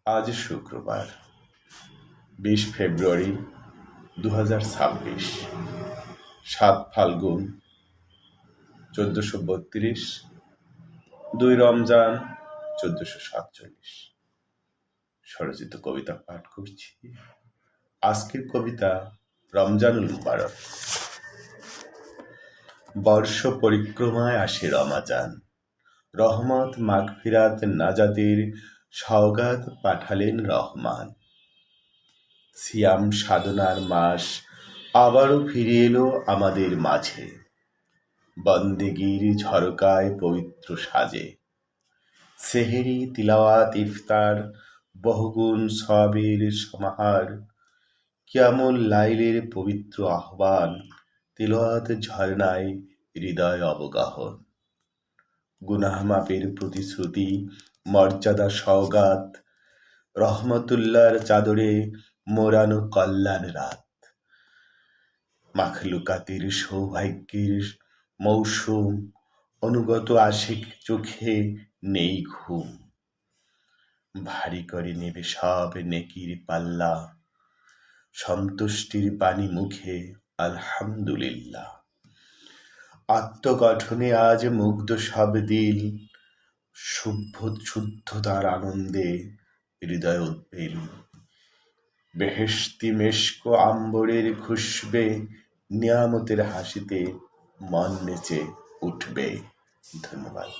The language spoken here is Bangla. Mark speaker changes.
Speaker 1: আজ শুক্রবার 20 ফেব্রুয়ারি 2026, 7 ফাল্গুন 1432, 2 রমজান 1447। স্বরচিত কবিতা পাঠ করছি। আজকের কবিতা রমজানুল মুবারক। বর্ষ পরিক্রমায় আসে রমাজান, রহমত মাগফিরাত নাজাতের সওগাত পাঠালেন রহমান। সিয়াম সাধনার মাস আবারও ফিরে এলো আমাদের মাঝে, বন্দেগীর ঝরকায় পবিত্র সাজে। সেহেরি তিলাওয়াত ইফতার বহুগুণ সওয়াবের সমাহার, কিয়ামুল লাইলের পবিত্র আহ্বান, তিলাওয়াত ঝরনায় হৃদয় অবগাহন। গুনাহ মাপের প্রতিশ্রুতি, মর্যাদা সওগাত, রহমতুল্লাহর চাদরে মোড়ানো কল্যাণ রাত। মাখলুকাতের সৌভাগ্যের মৌসুম, অনুগত আশিক চোখে নেই ঘুম। ভারী করে নেবে সব নেকির পাল্লা, সন্তুষ্টির বাণী মুখে আলহামদুলিল্লাহ। আত্মগঠনে আজ মুগ্ধ সব দিল, শুদ্ধতার আনন্দে হৃদয় উদ্বেল। বেহেশতি মেশক আম্বরের খুশবে, নিয়ামতের হাসিতে মন নেচে উঠবে। ধন্যবাদ।